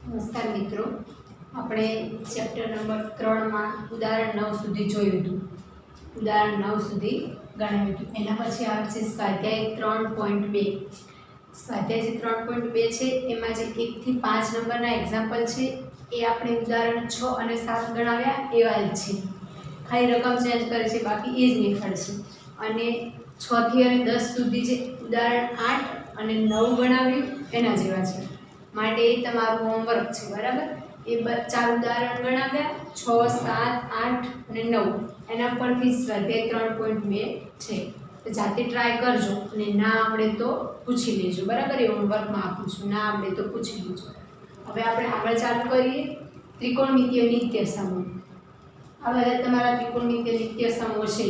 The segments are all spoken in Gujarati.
નમસ્કાર મિત્રો, આપણે ચેપ્ટર નંબર 3 માં ઉદાહરણ 9 સુધી જોયું હતું. ઉદાહરણ 9 સુધી ગણાવ્યું હતું. એના પછી આવે છે સ્વાધ્યાય 3.2. સ્વાધ્યાય જે 3.2 છે એમાં જે 1 થી 5 નંબરના એક્ઝામ્પલ છે એ આપણે ઉદાહરણ 6 અને 7 ગણાવ્યા એવા જ છે. ખાલી રકમ ચેન્જ કરે છે, બાકી એ જ મેથડ છે. અને 6 થી અને 10 સુધી જે ઉદાહરણ 8 અને 9 ગણાવ્યું એના જેવા છે. માટે એ તમારું હોમવર્ક છે, બરાબર. એ 4 ઉદાહરણ ગણાવ્યા 6, 7, 8 અને 9. એના પરથી સ્વાધ્યાય 3.2 છે. તો જાતે ટ્રાય કરજો અને ના આવડે તો પૂછી લેજો, બરાબર. એ હોમવર્કમાં આપું છું, ના આવડે તો પૂછી લેજો. હવે આપણે આગળ ચાલુ કરીએ. ત્રિકોણમિતિય નિત્ય સમૂહ. આ બધા તમારા ત્રિકોણમિતિય નિત્ય સમૂહ છે,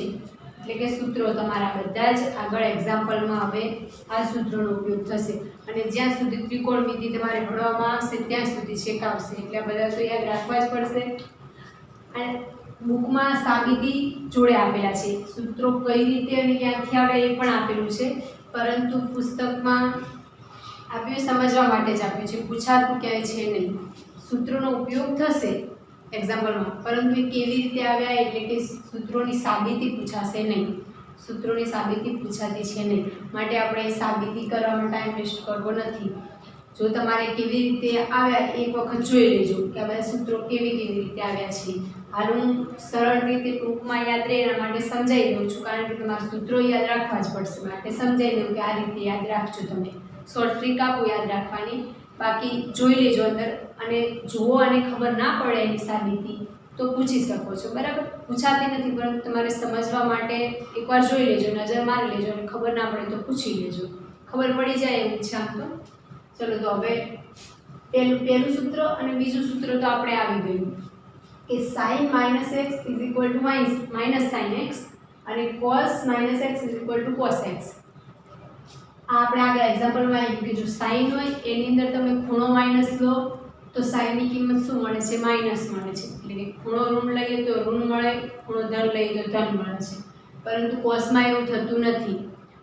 એટલે કે સૂત્રો તમારા બધા જ આગળ એક્ઝામ્પલમાં હવે આ સૂત્રોનો ઉપયોગ થશે. અને જ્યાં સુધી ત્રિકોણમિતિ તમારે ભણવામાં આવશે ત્યાં સુધી શીખવશે, એટલે આ બધા તો યાદ રાખવા જ પડશે. અને બુકમાં સાબિતી જોડે આપેલા છે, સૂત્રો કઈ રીતે અને ક્યાંથી આવે એ પણ આપેલું છે, પરંતુ પુસ્તકમાં આપ્યું સમજવા માટે જ આપ્યું છે, પૂછાતું ક્યાંય છે નહીં. સૂત્રોનો ઉપયોગ થશે એક્ઝામ્પલમાં, પરંતુ એ કેવી રીતે આવ્યા એટલે કે સૂત્રોની સાબિતી પૂછાશે નહીં. સૂત્રોની સાબિતી પૂછાતી છે નહીં, માટે આપણે સાબિતી કરવામાં ટાઈમ વેસ્ટ કરવો નથી. જો તમારે કેવી રીતે આવ્યા એક વખત જોઈ લેજો કે આ બધા સૂત્રો કેવી રીતે આવ્યા છે. હાલ હું સરળ રીતે ટૂંકમાં યાદ રહે એના માટે સમજાવી દઉં છું, કારણ કે તમારે સૂત્રો યાદ રાખવા જ પડશે. માટે સમજાવી દઉં કે આ રીતે યાદ રાખજો. તમે શોર્ટ ટ્રીક આપો યાદ રાખવાની, બાકી જોઈ લેજો અંદર. અને જુઓ અને ખબર ના પડે એની સાબિતી તો પૂછી શકો છો, બરાબર. પૂછાતી નથી, પરંતુ તમારે સમજવા માટે એકવાર જોઈ લેજો, નજર મારી લેજો, અને ખબર ના પડે તો પૂછી લેજો. ખબર પડી જાય એવું છે આમ તો. ચલો, તો હવે પહેલું સૂત્ર અને બીજું સૂત્ર તો આપણે આવી ગયું કે sin - x - sin x અને cos - x cos x. આ આપણે આગળ એક્ઝામ્પલમાં આવી ગયું કે જો sin હોય એની અંદર તમે ખૂણો માઈનસ લો તો sin ની કિંમત શું મળે છે? માઈનસ મળે છે. એટલે કે ખૂણો ઋણ લઈએ તો ઋણ મળે, ખૂણો ધન લઈએ તો ધન મળે છે. પરંતુ cosમાં એવું થતું નથી.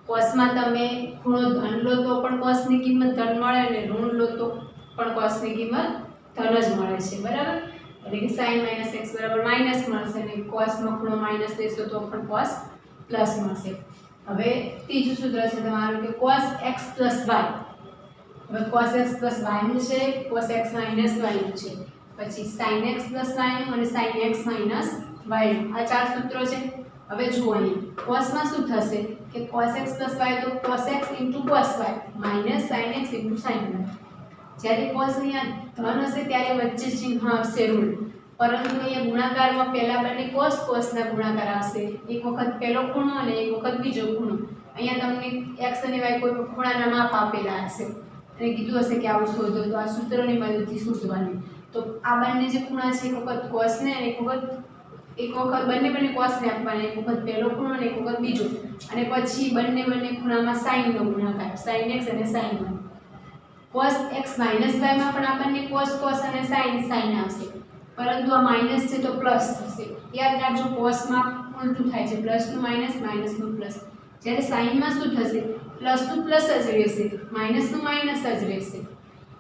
cosમાં તમે ખૂણો ધન લો તો પણ cos ની કિંમત ધન મળે, અને ઋણ લો તો પણ cos ની કિંમત ધન જ મળે છે, બરાબર. એટલે કે sin - x માઈનસ મળશે, અને cosમાં ખૂણો માઈનસ લેશો તો પણ cos પ્લસ મળશે. હવે ત્રીજું સૂત્ર છે તમારું કે cos x + y. હવે cos x + y નું છે, cos x - y નું છે, પછી sin x + y નું અને sin x - y નું. આ 4 સૂત્રો છે. હવે જુઓ અહીંયા cosમાં શું થશે કે cos x + y તો cos x * cos y - sin x * sin y. જ્યારે cos અહીંયા ધન હશે ત્યારે વચ્ચે ચિહ્ન આવશે ઋણ, પરંતુ અહીંયા ગુણાકારમાં પહેલા બંને cos ના ગુણાકાર આવશે. એક વખત પહેલો ખૂણો અને એક વખત બીજો ખૂણો. અહીંયા તમને x અને y કોઈ ખૂણાના માપ આપેલા હશે અને કીધું હશે કે આવું શોધો, તો આ સૂત્રોની મદદથી શોધવાનું. તો આ બંને જે ખૂણા છે એક વખત cos ને અને એક વખત બંને cos ને આપવાના, એક વખત પહેલો ખૂણો અને એક વખત બીજો, અને પછી બંને ખૂણામાં sin નો ગુણાકાર, sin x અને sin y. cos x - y માં પણ આપણને cos અને sin આવશે, પરંતુ આ માઈનસ છે તો પ્લસ થશે. યાદ રાખજો, cosમાં ઉલટું થાય છે, પ્લસનું માઈનસ, માઈનસનું પ્લસ. જ્યારે સાઈનમાં શું થશે? પ્લસનું પ્લસ જ રહેશે, માઈનસનું માઈનસ જ રહેશે.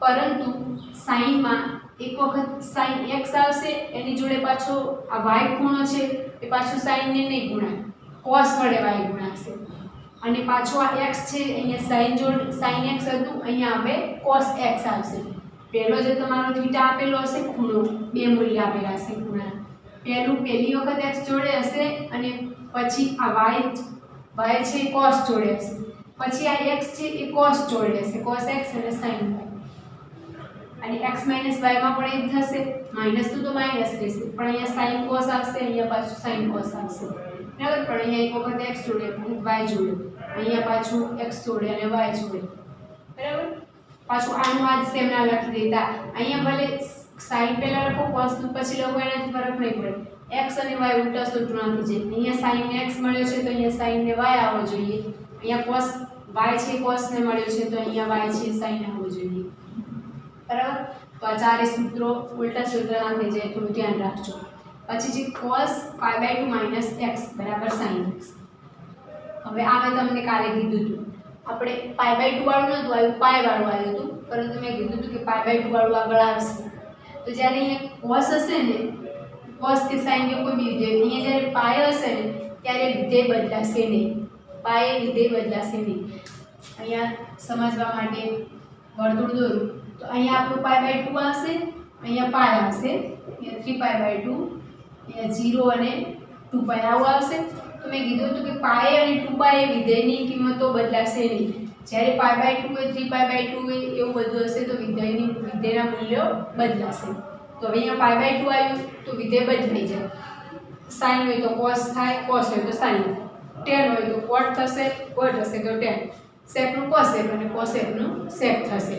પરંતુ સાઈનમાં એક વખત sin x આવશે, એની જોડે પાછો આ y ખૂણો છે એ પાછું sin ને નહીં ગુણાય, cos વડે y ગુણાશે. અને પાછો આ x છે અહીંયા sin x હતું, અહીંયા હવે cos x આવશે. પહેલો જે તમારો થીટા આપેલો હશે ખૂણો, બે મૂલ્ય આપેલા હશે ખૂણા. પહેલી વખત x જોડે હશે, અને પછી આ y છે એ cos જોડે હશે. પછી આ x છે એ cos જોડે હશે, cos x અને sin y. અને x - y માં પણ એ જ થશે, માઈનસ તો માઈનસ રહેશે, પણ અહીંયા sin cos આવશે, અહીંયા પાછું sin cos આવશે, બરાબર. પણ અહીંયા એક વખત x જોડે, એક વખત y જોડે, અહીંયા પાછું x જોડે અને y જોડે, બરાબર. પાછું આનું આ જ સેમ ના લખી દેતા. અહીંયા ભલે sin પહેલા લખો, cos પછી લખો, એનાથી ફરક નહીં પડે. x અને y ઉલટા સૂત્રમાંથી છે. અહીંયા sin x મળ્યો છે તો અહીંયા sin ને y આવવો જોઈએ. અહીંયા cos y છે cos ને મળ્યો છે તો અહીંયા y છે sin આવવો જોઈએ, બરાબર. તો આ ચારે સૂત્રો ઉલટા સૂત્રમાં થઈ જાય, થોડું ધ્યાન રાખજો. પછી છે cos π/2 - x = sin x. હવે આ મેં તમને કાલે કીધું હતું, આપણે π/2 વાળું નહોતું આવ્યું, પાઈ વાળું આવ્યું હતું. પરંતુ મેં કીધું હતું કે π/2 વાળું આગળ આવશે. તો જ્યારે અહીંયા cos હશે ને, cos કે sin કે કોઈ બી વિધેય, અહીંયા જ્યારે π હશે ને ત્યારે વિધેય બદલાશે નહીં. π એ વિધેય બદલાશે નહીં. અહીંયા સમજવા માટે વર્તુળ દોરું તો અહીંયા આપણું π/2 આવશે, અહીંયા π આવશે, અહીંયા 3π/2, અહીંયા 0 અને 2π આવું આવશે. તો મેં કીધું હતું કે π અને 2π એ વિધેયની કિંમતો બદલાશે નહીં. જ્યારે π/2 હોય, 3π/2 હોય એવું બધું હશે તો વિધેયના મૂલ્યો બદલાશે. તો હવે અહીંયા π/2 આવ્યું તો વિધેય બદલાઈ જાય. sin હોય તો cos થાય, cos હોય તો sin થાય, tan હોય તો cot થશે, cot હશે તો tan, sec નું cosec અને cosec નું sec થશે.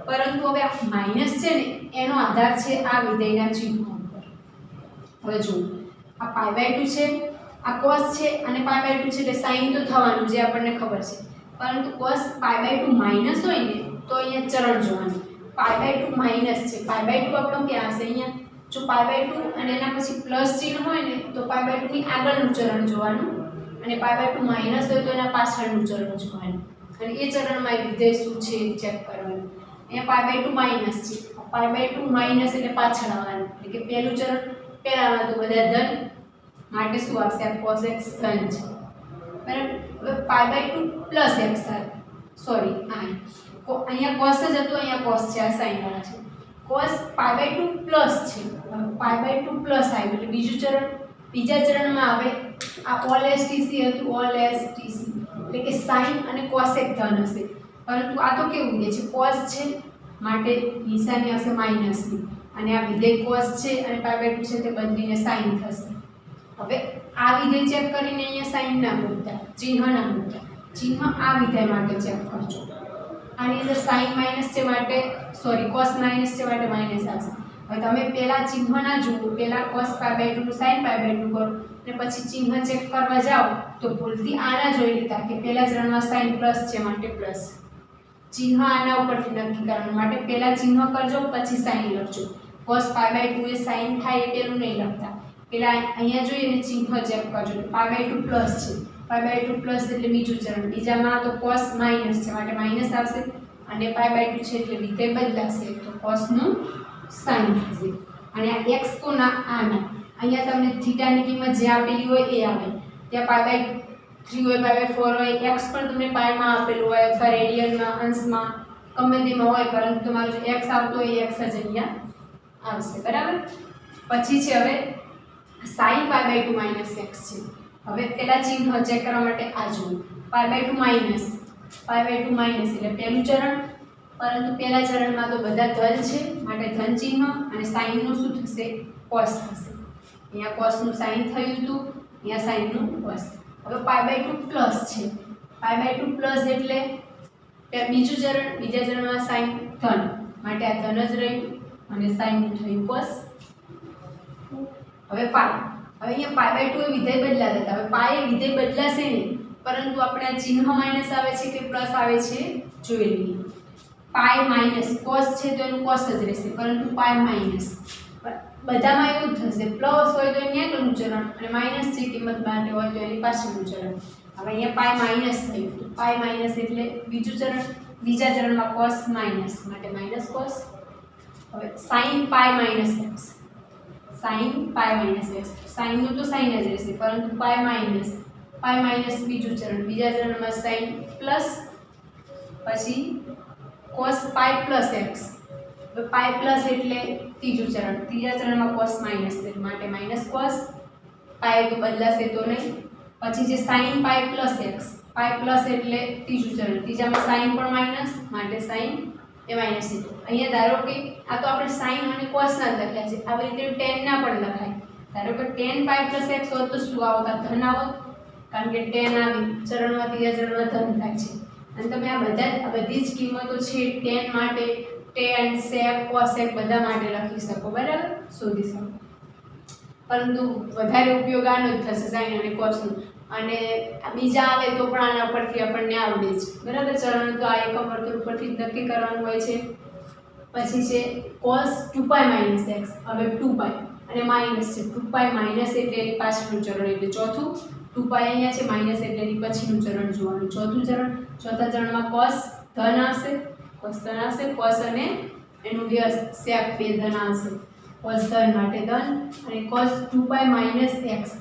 પરંતુ હવે આ માઈનસ છે ને એનો આધાર છે આ વિધેયના ચિહ્નો ઉપર. હવે જુઓ આ π/2 છે, આ cos છે અને π/2 છે એટલે sin તો થવાનું જે આપણને ખબર છે. પરંતુ cos π/2 માઈનસ હોય ને તો અહીંયા ચરણ જોવાનું. π/2 માઈનસ છે, π/2 આપણો ક્યાં હશે? અહીંયા. જો π/2 અને એના પછી પ્લસ ચિહ્ન હોય ને તો π/2 ની આગળનું ચરણ જોવાનું અને π/2 માઈનસ હોય તો એના પાછળનું ચરણ જોવાનું. અને એ ચરણમાં વિધેય શું છે ચેક કરવાનું. અહીંયા π/2 માઈનસ છે, π/2 માઈનસ એટલે પાછળ આવવાનું, એટલે કે પહેલું ચરણ પહેલામાં તો બધા ધન માટે શું આવશે? આ cos x ધન છે, બરાબર. હવે π/2 પ્લસ x સોરી અહીંયા cos જ હતું, અહીંયા cos છે, આ sin વાળા છે. cos π/2 પ્લસ છે, π/2 પ્લસ આવ્યું એટલે બીજું ચરણ. બીજા ચરણમાં આવે આ all stc હતું, all stc એટલે કે sin અને cosec ધન હશે. પરંતુ આ તો કેવું વિધેય છે? cos છે માટે નિશાની આવશે માઈનસની, અને આ વિધેય cos છે અને π/2 છે તે બદલીને sin થશે. હવે આ વિધેય ચેક કરીને અહીંયા sin ના મૂકતા, ચિહ્ન ના મૂકતા, ચિહ્ન આ વિધેય માટે ચેક કરજો. આની અંદર sin માઈનસ છે માટે સોરી cos માઈનસ છે માટે માઈનસ આવશે. હવે તમે પહેલા ચિહ્ન ના જુઓ, પહેલા cos π/2 નું sin π/2 કરો અને પછી ચિહ્ન ચેક કરવા જાઓ તો ભૂલથી આના જોઈ લીધા કે પહેલા ચરણમાં sin પ્લસ છે માટે પ્લસ. ચિહ્ન આના ઉપરથી નક્કી કરવાનું માટે પહેલા ચિહ્ન કરજો પછી sin લખજો. cos π/2 એ sin થાય એ પેલું નહીં લખતા, પહેલા અહીંયા જોઈએ ને ચિહ્ન ચેક કરજો. π/2 પ્લસ છે, π/2 પ્લસ એટલે બીજું ચરણ, બીજામાં તો cos માઈનસ છે માટે માઈનસ આવશે અને π/2 છે એટલે વિધેય બદલાશે તો cos નું sin થશે. અને આ x કોના? આના. અહીંયા તમને થીટાની કિંમત જે આપેલી હોય એ આવે. ત્યાં π/3 હોય, π/4 હોય, x પણ તમને π માં આપેલું હોય અથવા રેડિયનમાં, અંશમાં, ગમે તેમાં હોય, પરંતુ તમારો જે x આવતો હોય એ x જ અહીંયા આવશે, બરાબર. પછી છે હવે sin π/2 માઈનસ x છે. હવે પેલા ચિહ્ન ચેક કરવા માટે આ જુઓ, π/2 માઈનસ એટલે પહેલું ચરણ, પરંતુ પહેલા ચરણમાં તો બધા ધન છે માટે ધન ચિહ્ન અને sin નું શું થશે? cos થશે. અહીંયા cos નું sin થયું હતું, અહીંયા sin નું cos. હવે π/2 પ્લસ છે, π/2 પ્લસ એટલે બીજું ચરણ, બીજા ચરણમાં sin ધન માટે આ ધન જ રહ્યું અને sin નું થયું cos. હવે અહીંયા π/2 એ વિધેય બદલાતા હતા. હવે π એ વિધેય બદલાશે નહીં, પરંતુ આપણે આ ચિહ્ન માઈનસ આવે છે કે પ્લસ આવે છે જોઈ લઈએ. π માઈનસ cos છે તો એનું cos જ રહેશે, પરંતુ π માઈનસ બધામાં એવું જ થશે. પ્લસ હોય તો એની આગળનું ચરણ અને માઈનસ જે કિંમત માટે હોય તો એની પાછળનું ચરણ. હવે અહીંયા π માઈનસ થયું, π માઈનસ એટલે બીજું ચરણ, બીજા ચરણમાં cos માઈનસ માટે માઈનસ cos. હવે sin π minus x, sin π minus x, sin નું તો sin જ રહેશે પરંતુ π માઈનસ બીજું ચરણ, બીજા ચરણમાં sin પ્લસ, પછી cos π પ્લસ x. હવે π પ્લસ એટલે ત્રીજું ચરણ, ત્રીજા ચરણમાં cos માઈનસ માટે માઈનસ cos. π તો બદલાશે તો નહીં. પછી છે sin π પ્લસ x, π પ્લસ એટલે ત્રીજું ચરણ, ત્રીજામાં sin પણ માઈનસ માટે sin એ માઈનસ છે. અહીંયા ધારો કે આ તો આપણે sin અને cos ના લખ્યા છે, આવી રીતે tan ના પણ લખાય. ધારો કે tan π પ્લસ x હોત તો શું આવતા? ધન આવત, કારણ કે tan આવી ચરણમાં ત્રીજા ચરણમાં ધન થાય છે. અને તમે આ બધી જ કિંમતો છે tan માટે, tan, sec, cosec બધા માટે લખી શકો, બરાબર, શોધી શકો. પરંતુ વધારે ઉપયોગ આનો જ થશે sin અને cos નો. અને બીજા આવે તો પણ આના પરથી આપણને આવડે છે, બરાબર. ચરણ તો આ એકમ વર્તુળ પરથી જ નક્કી કરવાનું હોય છે. પછી છે cos 2π માઈનસ x. હવે 2π અને માઈનસ છે, 2π માઈનસ એટલે એની પાછળનું ચરણ એટલે ચોથું, 2π અહીંયા છે માઈનસ એટલે એની પછીનું ચરણ જોવાનું ચોથું ચરણ. ચોથા ચરણમાં cos ધન આવશે, cos ધન આવશે, cos અને એનું વ્યસ્ત sec 2 ધન આવશે, cos ધન માટે ધન, અને cos 2π - x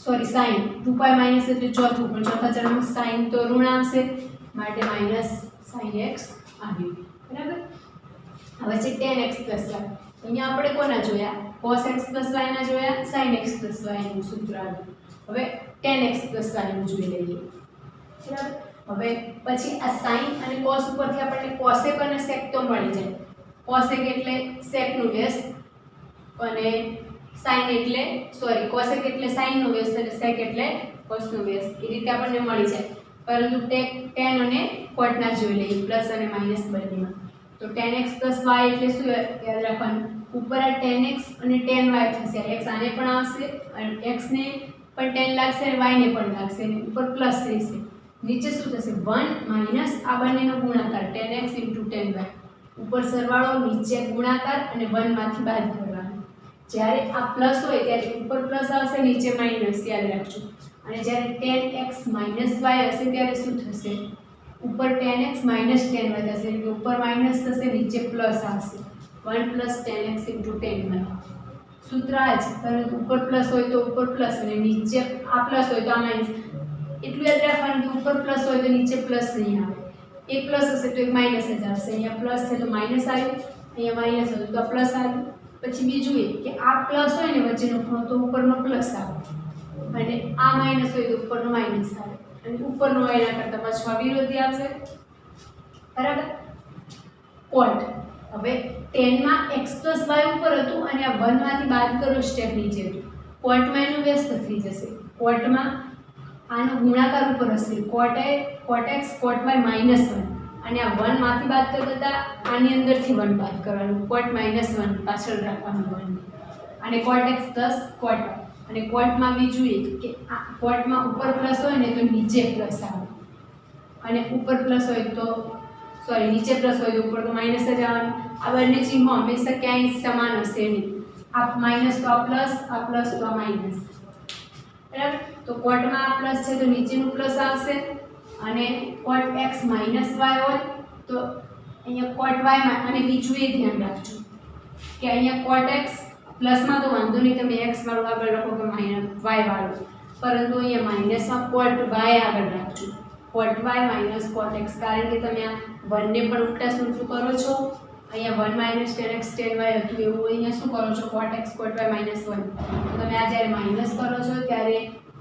sorry sin 2π minus એટલે ચોથું, પણ ચોથા ચરણમાં sin તો ઋણ આવશે માટે માઈનસ sin x આવ્યું, બરાબર। હવે છે tan x y, અહીંયા આપણે કોના જોયા, cos x y ના જોયા, sin x y નું સૂત્ર આવ્યું। હવે tan x y નું જોઈ લઈએ, બરાબર। હવે પછી આ sin અને cos ઉપરથી આપણને cosec અને sec તો મળી જાય, cosec એટલે sec નું વ્યસ્ત અને sin એટલે સોરી cosec એટલે sin નો વ્યસ્ત અને sec એટલે cos નો વ્યસ્ત, એ રીતે આપણને મળી જાય। પરંતુ tan અને cot ના જોઈ લઈએ, પ્લસ અને માઈનસ બંનેમાં। તો tan x y એટલે શું યાદ રાખવાનું, ઉપર આ tan x અને tan y થશે, x આને પણ આવશે અને x ને પણ tan લાગશે અને y ને પણ લાગશે, અને ઉપર પ્લસ રહેશે, નીચે શું થશે 1 માઈનસ આ બંનેનો ગુણાકાર tan x * tan y, ઉપર સરવાળો નીચે ગુણાકાર અને 1 માંથી બાદ કરવાનો। જ્યારે આ પ્લસ હોય ત્યારે ઉપર પ્લસ આવશે, નીચે માઈનસ, યાદ રાખજો। અને જ્યારે tan x - y હશે ત્યારે શું થશે, ઉપર tan x - tan y થશે, એટલે ઉપર માઈનસ થશે, નીચે પ્લસ આવશે, 1 + tan x * tan y, સૂત્ર આ જ, પરંતુ ઉપર પ્લસ હોય તો ઉપર પ્લસ અને નીચે આ પ્લસ હોય તો આ માઈનસ, એટલું યાદ રાખવાનું કે ઉપર પ્લસ હોય તો નીચે પ્લસ નહીં આવે, એક પ્લસ હશે તો એક માઈનસ જ આવશે, અહીંયા પ્લસ છે તો માઈનસ આવ્યું, અહીંયા માઈનસ હતું તો પ્લસ આવ્યું। પછી બીજું એ કે આ પ્લસ હોય ને વચ્ચેનો ખૂણો તો ઉપરનો પ્લસ આવે, અને આ માઈનસ હોય તો ઉપરનો માઈનસ આવે, અને ઉપરનો એના કરતાં પાછો વિરોધી આવશે, બરાબર। cot, હવે tan માં x + y ઉપર હતું અને આ 1 માંથી બાદ કરો સ્ટેપ નીચે હતું, cot માં એનું વ્યસ્ત થઈ જશે, cot માં આનો ગુણાકાર ઉપર હશે, cot x cot y - 1, અને આ 1 માંથી બાદ કરતા આની અંદરથી 1 બાદ કરવાનું, cot - 1 પાછળ રાખવાનું 1, અને cot x + cot y, અને cot માં બીજું એક કે આ cot માં ઉપર પ્લસ હોય ને તો નીચે પ્લસ આવે, અને ઉપર પ્લસ હોય તો સોરી નીચે પ્લસ હોય તો ઉપર તો માઈનસ જ આવવાનું। આ બંને ચિહ્નો હંમેશા ક્યાંય સમાન હશે નહીં, આ માઈનસ તો આ પ્લસ તો આ માઈનસ, બરાબર। તો cot માં આ પ્લસ છે તો નીચેનું પ્લસ આવશે, અને cot x - y હોય તો અહીંયા cot y માં, અને બીજું એ ધ્યાન રાખજો કે અહીંયા cot x પ્લસમાં તો વાંધો નહીં, તમે x વાળું આગળ લખો કે y વાળું, પરંતુ અહીંયા માઈનસમાં cot y આગળ રાખજો, cot y - cot x, કારણ કે તમે આ 1 ને પણ ઉલટા સુલટું કરો છો, અહીંયા 1 - tan x tan y હતું એવું અહીંયા શું કરો છો, cot x cot y - 1, તો તમે આ જ્યારે માઈનસ કરો છો ત્યારે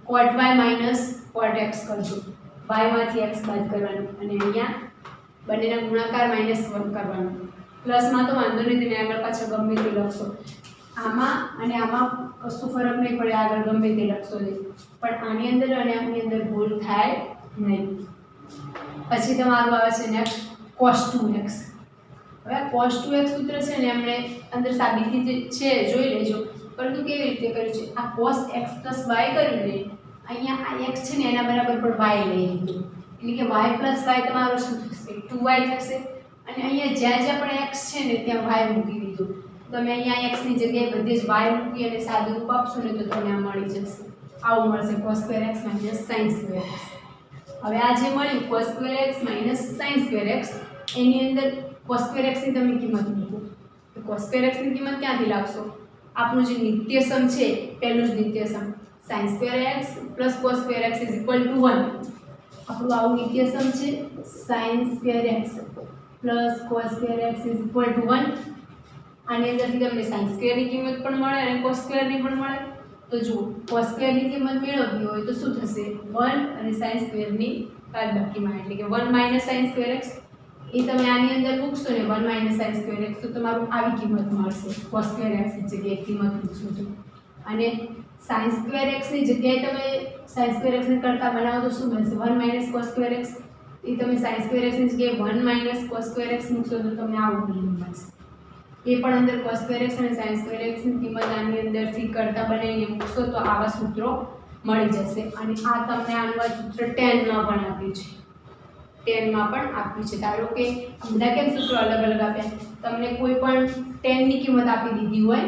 cot y - cot x કરજો, y માંથી x બાદ કરવાનું, અને અહીંયા બંનેના ગુણાકાર -1 કરવાનું, પ્લસમાં તો વાંધો નહીં, તમે આગળ પાછળ ગમે તે લખશો, આમાં અને આમાં કશું ફરક નહીં પડે, આગળ ગમે તે લખશો નહીં, પણ આની અંદર અને આની અંદર ભૂલ થાય નહીં। પછી તમારું આવે છે નેક્સ્ટ cos 2x, હવે cos 2x સૂત્ર છે ને આપણે અંદર સાબિતી જે છે જોઈ લેજો, પરંતુ કેવી રીતે કર્યું છે, આ cos x + y કરીને અહીંયા આ x છે ને એના બરાબર પણ y લઈ લીધું, એટલે કે y + y તમારો શું થશે 2y થશે, અને અહીંયા જ્યાં જ્યાં પણ x છે ને ત્યાં y મૂકી દીધું, તમે અહીંયા x ની જગ્યાએ બધે જ y મૂકી અને સાદું રૂપ આપશો ને તો તમને આ મળી જશે, આવું મળશે cos2x - sin2x। હવે આ જે મળ્યું cos2x - sin2x, એની અંદર cos2x ની તમે કિંમત મૂકો, તો cos2x ની કિંમત ક્યાંથી લાવશો, આપણું જે નિત્યસમ છે પહેલું જ નિત્યસમ sin2x + cos2x = 1, આપણું આવું નિત્યસમ છે sin2x + cos2x = 1, આની અંદરથી તમને sin2 ની કિંમત પણ મળે અને cos2 ની પણ મળે, તો જુઓ cos2 ની કિંમત મેળવવી હોય તો શું થશે 1 અને sin2 ની બાદબાકીમાં, એટલે કે 1 - sin2x, એ તમે આની અંદર મૂકશો ને 1 - sin2x, તો તમારું આવી કિંમત મળશે, cos2x ની જગ્યાએ કિંમત મૂકશો તો, અને sin2x ની જગ્યાએ તમે sin2x ને કરતા બનાવો તો શું બનશે 1 - cos2x, એ તમે sin2x ની જગ્યાએ 1 - cos2x મૂકશો તો તમને આવું મૂલ્ય મળશે, એ પણ અંદર cos2x અને sin2x ની કિંમત આની અંદરથી કરતા બનાવીને મૂકશો તો આવા સૂત્રો મળી જશે। અને આ તમને આનું સૂત્ર 10 માં પણ આપ્યું છે, 10 માં પણ આપ્યું છે, ધારો કે બધા કેમ સૂત્રો અલગ અલગ આપ્યા, તમને કોઈ પણ 10 ની કિંમત આપી દીધી હોય,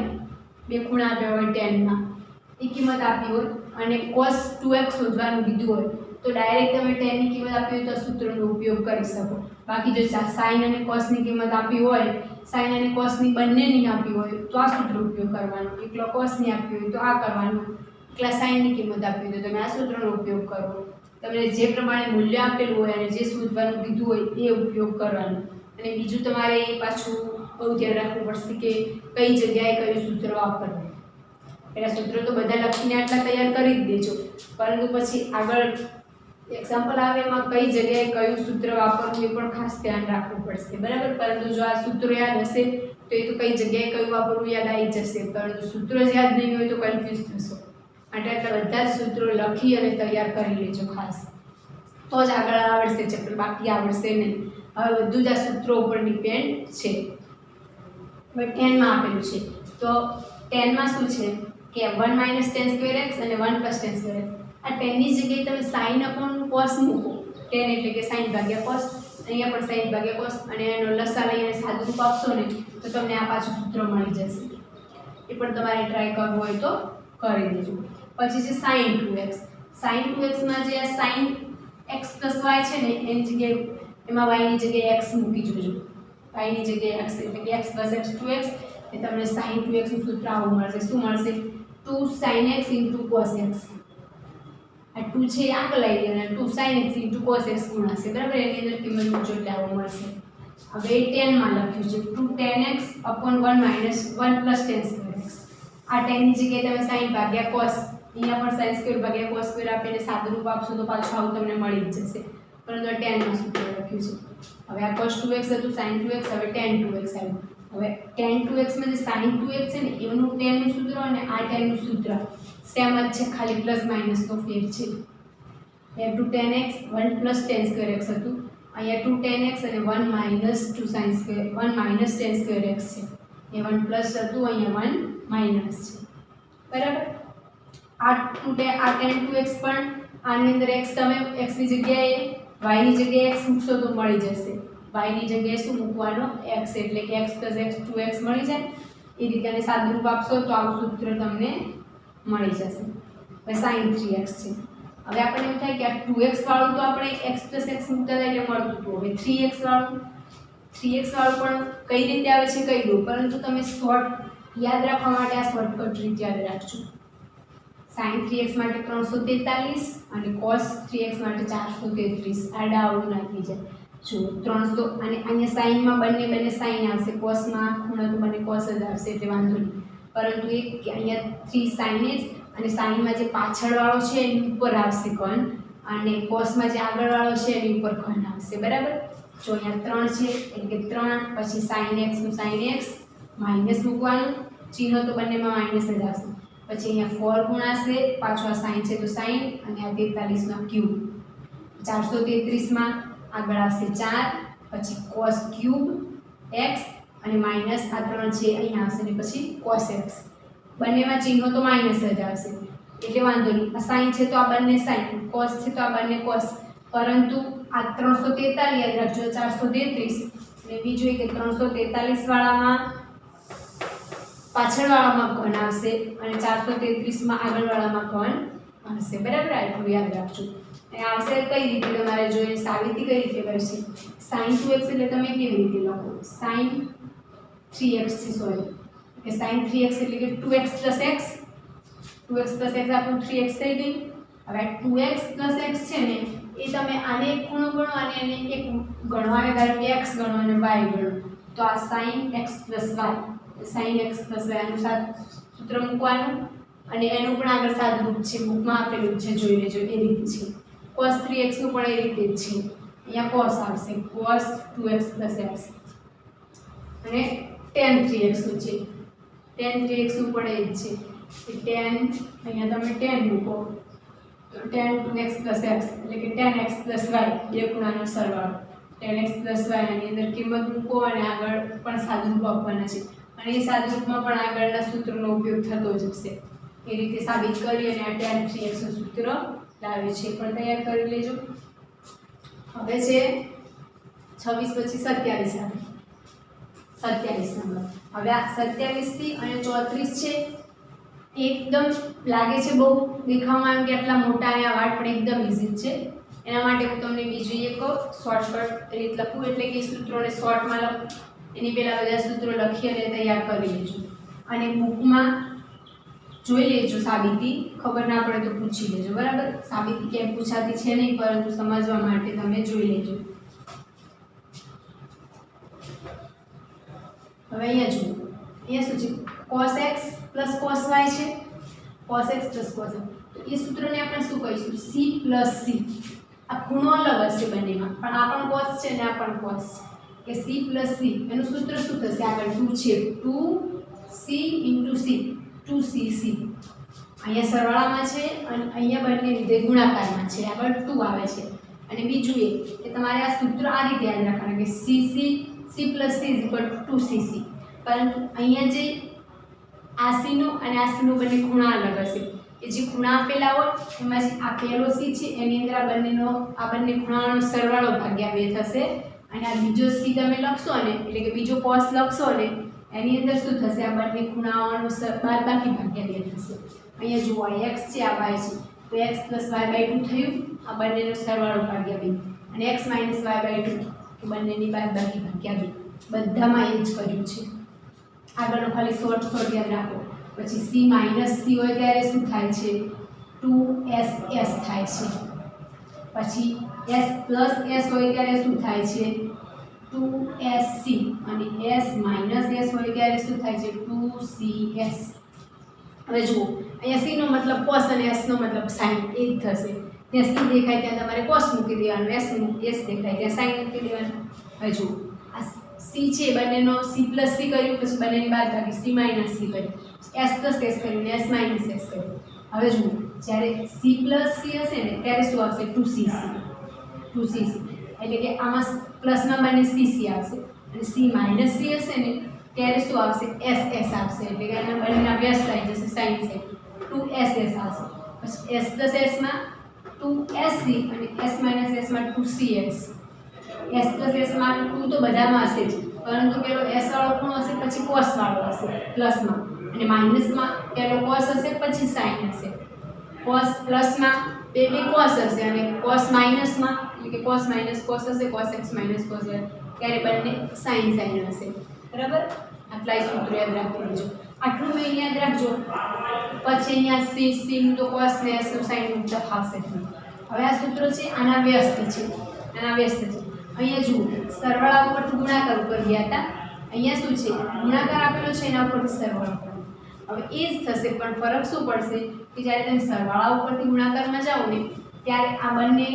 બે ખૂણા આપ્યા હોય 10 માં, એ કિંમત આપી હોય અને cos 2x શોધવાનું કીધું હોય, તો ડાયરેક્ટ તમે tan ની કિંમત આપી હોય તો આ સૂત્રનો ઉપયોગ કરી શકો. બાકી જો sin અને cos ની કિંમત આપી હોય, sin અને cos ની બંનેની આપી હોય તો આ સૂત્ર ઉપયોગ કરવાનો, એકલો cos ની આપી હોય તો આ કરવાનું, એકલા sin ની કિંમત આપી હોય તો તમે આ સૂત્રનો ઉપયોગ કરો. તમને જે પ્રમાણે મૂલ્ય આપેલું હોય અને જે શોધવાનું કીધું હોય એ ઉપયોગ કરવાનો. અને બીજું તમારે પાછું બહુ ધ્યાન રાખવું પડશે કે કઈ જગ્યાએ કયું સૂત્ર વાપરવું. પહેલાં સૂત્ર તો બધા લખીને આટલા તૈયાર કરી જ દેજો, પરંતુ પછી આગળ એક્ઝામ્પલ આવે એમાં કઈ જગ્યાએ કયું સૂત્ર વાપરવું એ પણ ખાસ ધ્યાન રાખવું પડશે, બરાબર. પરંતુ જો આ સૂત્ર યાદ હશે તો એ તો કઈ જગ્યાએ કયું વાપરવું યાદ આવી જશે, પરંતુ સૂત્ર જ યાદ નહીં હોય તો કન્ફ્યુઝ થશો. માટે આટલા બધા જ સૂત્રો લખી અને તૈયાર કરી લેજો ખાસ, તો જ આગળ આવડશે ચેપ્ટર, બાકી આવડશે નહીં. હવે બધું જ આ સૂત્રો ઉપર ડિપેન્ડ છે. હવે 10 માં આપેલું છે તો 10 માં શું છે કે 1 - tan² x અને 1 + tan²x. આ 10 ની જગ્યાએ તમે sin cos મૂકો, 10 એટલે કે sin ભાગ્યા cos, અહીંયા પણ sin ભાગ્યા cos, અને એનો લસા લઈ અને સાદું રૂપ આપશો ને તો તમને આ પાછું સૂત્ર મળી જશે. એ પણ તમારે ટ્રાય કરવું હોય તો કરી દેજો. પછી છે sin 2x. sin 2x માં જે આ sin x + y છે ને એની જગ્યાએ એમાં y ની જગ્યાએ x મૂકી જોજો. y ની જગ્યાએ x એટલે કે x + x 2x, એ તમને sin 2x નું સૂત્ર આવું મળશે. શું મળશે? 2 sin x * cos x. આ 2 છે આગળ લઈ લેવાના, 2 sin x * cos x ગુણાશે, બરાબર. એની અંદર કિંમત મૂકજો એટલે આવું મળશે. હવે 10 માં લખ્યું છે 2 tan x / 1 - 1 + tan²x. આ 10 ની જગ્યાએ તમે sin ભાગ્યા cos, અહીંયા પણ sin² ભાગ્યા cos² આપીને સાદું રૂપ આપશો તો પાછું આવું તમને મળી જ જશે, પરંતુ આ 10 માં સૂત્ર લખ્યું છે. હવે આ cos 2x હતું, sin 2x, હવે tan 2x આવ્યું. હવે tan 2x માં જે sin 2x છે ને એનું tan નું સૂત્ર અને આ tan નું સૂત્ર સેમ જ છે, ખાલી પ્લસ માઇનસ નો ફેર છે. અહીંયા 2 tan x 1 + tan²x હતું, અહીંયા 2 tan x અને 1 - 2 sin², 1 - tan²x છે. એ 1 પ્લસ હતું, અહીંયા 1 માઇનસ છે, બરાબર. આ tan 2x પણ આની અંદર x તમે x ની જગ્યાએ y ની જગ્યાએ x મૂકશો તો મળી જશે. y ની જગ્યાએ શું મૂકવાનો? x, એટલે કે x + x 2x મળી જાય. એ રીતે આને સાદું રૂપ આપશો તો આવું સૂત્ર તમને મળી જશે. હવે sin 3x છે. હવે આપણને એવું થાય કે આ 2x વાળું તો આપણે x + x મૂકતા હતા એટલે મળતું હતું. હવે 3x વાળું પણ કઈ રીતે આવે છે કહી દઉં, પરંતુ તમે શોર્ટ યાદ રાખવા માટે આ શોર્ટકટ રીત યાદ રાખજો. sin 3x માટે 343 અને cos 3x માટે 433. આડા અવળું ના થઈ જાય. જો 300 અને અહીંયા sin માં બંને sin આવશે, cos માં ખૂણો તો બંને cos જ આવશે એટલે વાંધો નહીં. પરંતુ એક કે અહીંયા 3 sin x અને sin માં જે પાછળવાળો છે એની ઉપર આવશે ઘન, અને cos માં જે આગળવાળો છે એની ઉપર ઘન આવશે, બરાબર. જો અહીંયા 3 છે એટલે કે 3, પછી sin x નું sin x માઈનસ મૂકવાનું, ચિહ્ન તો બંનેમાં માઈનસ જ આવશે. પછી અહીંયા 4 ગુણાશે, પાછો આ sin છે તો sin, અને આ 43 નો ક્યુબ. 433 માં આગળ આવશે 4, પછી cos³ x અને માઈનસ આ 3 છે અહીંયા આવશે, અને પછી cos x. બંનેમાં ચિહ્નો તો માઈનસ જ આવશે એટલે વાંધો નહીં. આ sin છે તો આ બંને sin, cos છે તો આ બંને cos, પરંતુ આ 343 યાદ રાખજો, 433. અને બીજું એ કે 343 વાળામાં પાછળવાળામાં ઘન આવશે અને 433 માં આગળવાળામાં ઘન આવશે, બરાબર. આટલું યાદ રાખજો. અને આવશે કઈ રીતે તમારે જોઈએ, સાબિતી કઈ રીતે કરશે. sin 2x એટલે તમે કેવી રીતે લખો? sin 3x થી સોરી કે sin 3x એટલે કે 2x + x, 2x + x આપણું 3x થઈ ગયું. હવે 2x + x છે ને એ તમે આને એક ખૂણો ગણો અને આને એક ગણો, અને ધારો કે x ગણો અને y ગણો, તો આ sin x + y, sin x + y આનું સૂત્ર મૂકવાનું, અને એનું પણ આગળ સાદું રૂપ છે, બુકમાં આપેલું છે, જોઈ લેજો. એ રીતે છે. cos 3x નું પણ એ રીતે જ છે. અહીંયા cos આવશે, cos 2x + x, અને tan 3x નું છે, tan 3x નું પણ એ જ છે. tan અહીંયા તમે tan મૂકો તો tan 2x + x એટલે કે tan x + y, બે ખૂણાનો સરવાળો. tan x + y આની અંદર કિંમત મૂકો અને આગળ પણ સાદું રૂપ આપવાના છે, અને એ સાદું રૂપમાં પણ આગળના સૂત્રનો ઉપયોગ થતો જ હશે. એ રીતે સાબિત કરી અને આ tan 3x નું સૂત્ર લાવે છે, પણ તૈયાર કરી લેજો. હવે છે 26 પછી 27 આવે, 27 નંબર. હવે આ 27 થી અને 34 છે એકદમ લાગે છે બહુ દેખાવામાં એમ કે આટલા મોટા અને આ વાળ પણ એકદમ ઇઝી છે. એના માટે હું તમને બીજી એક શોર્ટકટ રીત લખું, એટલે કે સૂત્રોને શોર્ટમાં લખ, એની પહેલાં બધા સૂત્રો લખી અને તૈયાર કરી લેજો અને બુકમાં જોઈ લેજો સાબિતી, ખબર ના પડે તો પૂછી લેજો, બરાબર. સાબિતી કેમ પૂછાતી છે નહીં, પરંતુ સમજવા માટે તમે જોઈ લેજો. હવે અહીંયા જુઓ, અહીંયા શું છે, cos x plus cos y છે, cos x plus cos y. તો એ સૂત્રને આપણે શું કહીશું, c plus c. આ ખૂણો અલગ હશે બંનેમાં, પણ આ પણ cos છે ને આ પણ cos છે, કે c plus c. એનું સૂત્ર શું થશે, આગળ 2 છે, 2c into c, 2cc. અહીંયા સરવાળામાં છે અને અહીંયા બંને રીતે ગુણાકારમાં છે, આગળ 2 આવે છે. અને બીજું એ કે તમારે આ સૂત્ર આ રીતે યાદ રાખવાનું કે c plus c is equal to 2cc. પરંતુ અહીંયા જે આ c નો અને આ c નો બંને ખૂણા અલગ હશે. એ જે ખૂણા આપેલા હોય એમાં જે આ પહેલો c છે એની અંદર આ બંને ખૂણાનો સરવાળો ભાગ્યા 2 થશે, અને આ બીજો c તમે લખશો ને, એટલે કે બીજો cos લખશો ને, એની અંદર શું થશે, આ બંને ખૂણાઓનો બાદબાકી ભાગ્યા 2 થશે. અહીંયા જુઓ x છે આ y છે, તો x plus y/2 થયું, આ બંનેનો સરવાળો ભાગ્યા 2, અને x minus y/2 કે બંનેની બાદબાકી ભાગ્યા 2. બધામાં એ જ કર્યું છે. આગળનો ખાલી શોર્ટ યાદ રાખો. પછી c minus c હોય ત્યારે શું થાય છે, 2ss થાય છે. પછી s plus s હોય ત્યારે શું થાય છે, 2sc, અને s minus s હોય ત્યારે શું થાય છે, 2cs. હવે જુઓ, અહીંયા c નો મતલબ cos અને s નો મતલબ sin એ જ થશે. ત્યાં c દેખાય ત્યાં તમારે cos મૂકી દેવાનું, s દેખાય ત્યાં sin મૂકી દેવાનું. હવે જુઓ, આ c છે બંનેનો c plus c કર્યું, પછી બંનેની બાદબાકી c minus c કર્યું, s plus s કર્યું, s minus s કર્યું. હવે જુઓ, જ્યારે c plus c હશે ને ત્યારે શું આવશે, 2cc. એટલે કે આમાં પ્લસમાં બંને cc આવશે, અને c minus c હશે ને ત્યારે શું આવશે, ss આવશે. એટલે કે એના બંનેના વ્યસ્ત થઈ જશે, sin છે, 2ss આવશે. પછી s plus s માં 2sc અને s minus s માં 2cs. s plus s માં 2 તો બધામાં હશે જ, પરંતુ પેલો s વાળો ખૂણો હશે, પછી cos વાળો હશે પ્લસમાં, અને માઇનસમાં પેલો cos હશે, પછી sin હશે. cos પ્લસમાં બે cos હશે, અને cos માઇનસમાં એટલે કે cos minus cos હશે, cos x minus cos y, ત્યારે બંને sin હશે, બરાબર. આટલા સૂત્રો યાદ રાખી લેજો. આટલું મેં યાદ રાખજો. પછી અહીંયા c નું તો cos ને s નું sin નું તફાવત છે. હવે આ સૂત્રો છે આના વ્યસ્ત છે. અહીંયા જુઓ, સરવાળા ઉપરથી ગુણાકાર ઉપર ગયા હતા. અહીંયા શું છે, ગુણાકાર આપેલો છે એના ઉપરથી સરવાળો કરો. હવે એ જ થશે, પણ ફરક શું પડશે કે જ્યારે તમે સરવાળા ઉપરથી ગુણાકારમાં જાઓ ને ત્યારે આ બંને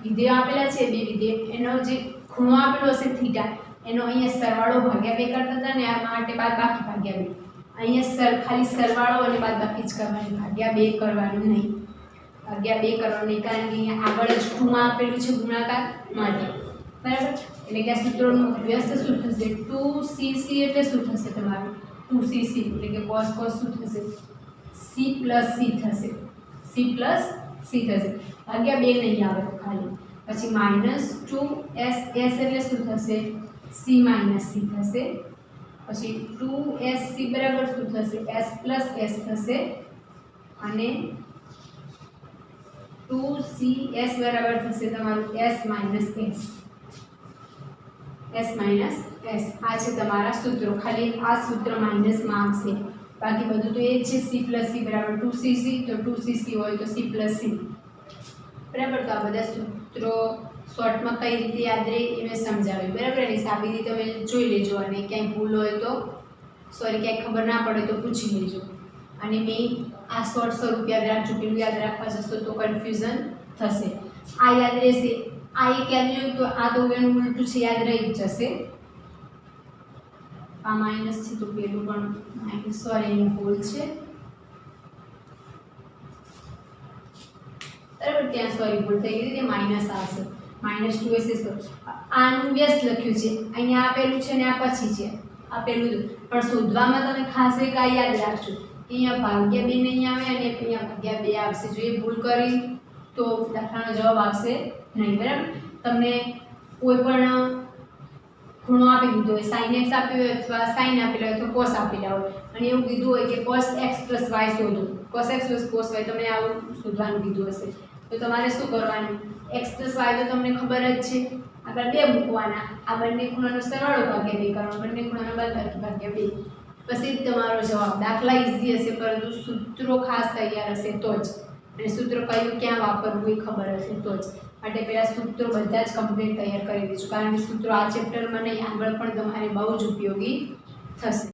વિધેયો આપેલા છે, બે વિધેય, એનો જે ખૂણો આપેલો હશે થીટા, એનો અહીંયા સરવાળો ભાગ્યા 2 કરતા હતા ને આ માટે બાદબાકી ભાગ્યા 2. અહીંયા ખાલી સરવાળો અને બાદબાકી જ કરવાની, ભાગ્યા 2 કરવાનું નહીં. ભાગ્યા 2 કરવાનું નહીં, કારણ કે અહીંયા આગળ જ ખૂણો આપેલું છે ગુણાકાર માટે, બરાબર. એટલે કે આ સૂત્રોનું વ્યસ્ત શું થશે, 2cc એટલે શું થશે તમારું, 2cc એટલે કે cos શું થશે, c plus c થશે, ભાગ્યા 2 નહીં આવે તો ખાલી. પછી -2ss એટલે શું થશે, c minus c થશે. પછી 2sc બરાબર શું થશે, s plus s થશે, અને 2cs બરાબર થશે તમારું s minus s. આ છે તમારા સૂત્રો. ખાલી આ સૂત્ર માઇનસમાં આવશે, બાકી બધું તો એ જ છે. c plus c બરાબર 2cc, તો 2cc હોય તો c plus c, બરાબર. તો આ બધા સૂત્રો શોર્ટમાં કઈ રીતે યાદ રહે એ મેં સમજાવ્યું, બરાબર. એની સાબિતી તમે જોઈ લેજો, અને ક્યાંય ભૂલ હોય તો ક્યાંય ખબર ના પડે તો પૂછી લેજો. અને મેં આ શોર્ટ સ્વરૂપ યાદ રાખજો, પેલું યાદ રાખવા જશો તો કન્ફ્યુઝન થશે. આ યાદ રહેશે, આ એક યાદ રહ્યું તો આ તો એનું ઉલટું છે, યાદ રહી જ જશે. આ માઇનસ છે તો પેલું પણ માઇનસ, એનું ભૂલ છે, બરાબર. ત્યાં ભૂલ થઈ ગઈ, ત્યાં માઇનસ આવશે, -2ss. આનું વ્યસ્ત લખ્યું છે, અહીંયા આપેલું છે ને આ પછી છે આપેલું, પણ શોધવામાં તમે ખાસ એક આ યાદ રાખજો, અહીંયા ભાગ્યા 2 નહીં આવે અને અહીંયા ભાગ્યા 2 આવશે. જો એ ભૂલ કરી તો દાખલાનો જવાબ આવશે નહીં, બરાબર. તમને કોઈ પણ ખૂણો આપી દીધો હોય, sin x આપ્યું હોય અથવા sin આપેલા હોય તો cos આપેલા હોય, અને એવું કીધું હોય કે cos x + y શોધો, cos x + cos y તમને આવું શોધવાનું કીધું હશે, તો તમારે શું કરવાનું, x + y તો તમને ખબર જ છે, આગળ 2 મૂકવાના, આ બંને ખૂણાનો સરવાળો ભાગ્યા 2 કરવાનો, બંને ખૂણાનો બાદબાકી ભાગ્યા 2, પછી તમારો જવાબ. દાખલા ઈઝી હશે પરંતુ સૂત્રો ખાસ તૈયાર હશે તો જ, અને સૂત્ર કયું ક્યાં વાપરવું એ ખબર હશે તો જ. માટે પહેલાં સૂત્રો બધા જ કમ્પ્લીટ તૈયાર કરી દેજો, કારણ કે સૂત્રો આ ચેપ્ટરમાં નહીં આગળ પણ તમારે બહુ જ ઉપયોગી થશે.